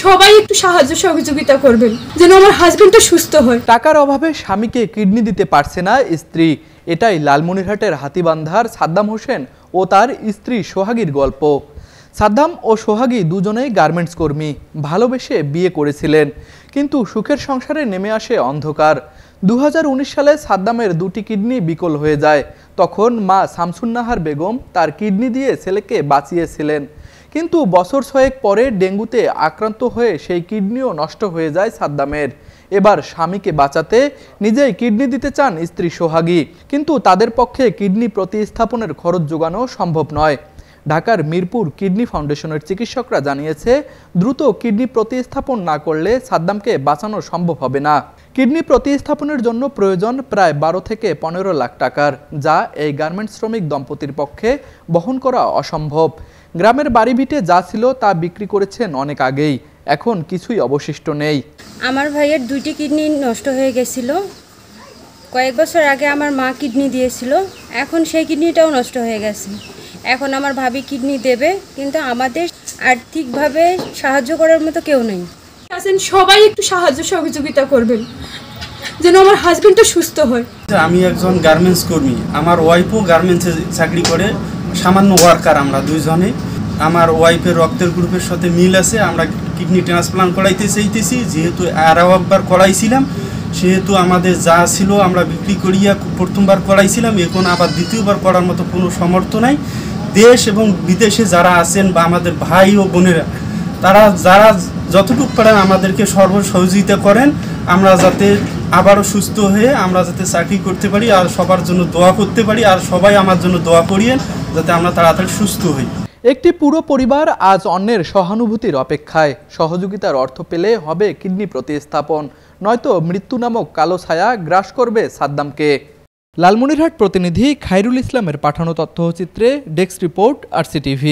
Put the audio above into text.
সবাই একটু সাহায্য সহযোগিতা করবেন যেন আমার হাজবেন্ডটা সুস্থ হয়। টাকার অভাবে স্বামীকে কিডনি দিতে পারছে না স্ত্রী, এটাই লালমনিরহাটের হাতীবান্ধার সাদ্দাম হোসেন ও তার স্ত্রী সোহাগীর গল্প। সাদ্দাম ও সোহাগী দুজনেই গার্মেন্টস কর্মী, ভালোবেসে বিয়ে করেছিলেন, কিন্তু সুখের সংসারে নেমে আসে অন্ধকার। 2019 সালে সাদ্দামের দুটি কিডনি বিকল হয়ে যায়। তখন মা শামসুন্নাহার বেগম তার কিডনি দিয়ে ছেলেকে বাঁচিয়েছিলেন, কিন্তু বছর 6 পরে ডেঙ্গুতে আক্রান্ত হয়ে সেই কিডনিও নষ্ট হয়ে যায় সাদ্দামের। এবার স্বামীকে বাঁচাতে নিজেই কিডনি দিতে চান স্ত্রী সোহাগী, কিন্তু তাদের পক্ষে কিডনি প্রতিস্থাপনের খরচ জোগানো সম্ভব নয়। ঢাকার মিরপুর কিডনি ফাউন্ডেশনের চিকিৎসকরা জানিয়েছে, দ্রুত কিডনি প্রতিস্থাপন না করলে সাদ্দামকে বাঁচানো সম্ভব হবে না। কিডনি প্রতিস্থাপনের জন্য প্রয়োজন প্রায় 12 থেকে 15 লাখ টাকার, যা এই গার্মেন্টস শ্রমিক দম্পতির পক্ষে বহন করা অসম্ভব। গ্রামের বাড়ি ভিটে যা ছিল তা বিক্রি করেছেন অনেক আগেই, এখন কিছুই অবশিষ্ট নেই। আমার ভাইয়ের 2টি কিডনি নষ্ট হয়ে গেছিল। কয়েক বছর আগে আমার মা কিডনি দিয়েছিল, এখন সেই কিডনিটাও নষ্ট হয়ে গেছে। এখন আমার ভাবি কিডনি দেবে, কিন্তু আমাদের আর্থিকভাবে সাহায্য করার মতো কেউ নেই। সবাই একটু সাহায্য সহযোগিতা করবেন যেন আমার হাজবেন্ডটা সুস্থ হয়। আমি একজন গার্মেন্টস কর্মী, আমার ওয়াইফও গার্মেন্টসে চাকরি করে, সামান্য ওয়ার্কার আমরা দুইজনে। আমার ওয়াইফের রক্তের গ্রুপের সাথে মিল আছে, আমরা কিডনি ট্রান্সপ্লান্ট করাইতে চাইতেছি। যেহেতু আরও একবার করাইছিলাম, সেহেতু আমাদের যা ছিল আমরা বিক্রি করিয়া প্রথমবার করাইছিলাম, এখন আবার দ্বিতীয়বার করার মতো কোনো সামর্থ্য নাই। দেশ এবং বিদেশে যারা আছেন বা আমাদের ভাই ও বোনেরা, তারা যারা যতটুকু পারেন আমাদেরকে সহযোগিতা করেন, আমরা যাতে আবারও সুস্থ হয়ে আমরা যাতে চাকরি করতে পারি আর সবার জন্য দোয়া করতে পারি, আর সবাই আমার জন্য দোয়া করিয়েন যাতে আমরা তাড়াতাড়ি সুস্থ হই। একটি পুরো পরিবার আজ অন্যের সহানুভূতির অপেক্ষায়। সহযোগিতার অর্থ পেলে হবে কিডনি প্রতিস্থাপন, নয়তো মৃত্যু নামক কালো ছায়া গ্রাস করবে সাদ্দামকে। লালমনিরহাট প্রতিনিধি খায়রুল ইসলামের পাঠানো তথ্যচিত্রে ডেস্ক রিপোর্ট, RCTV।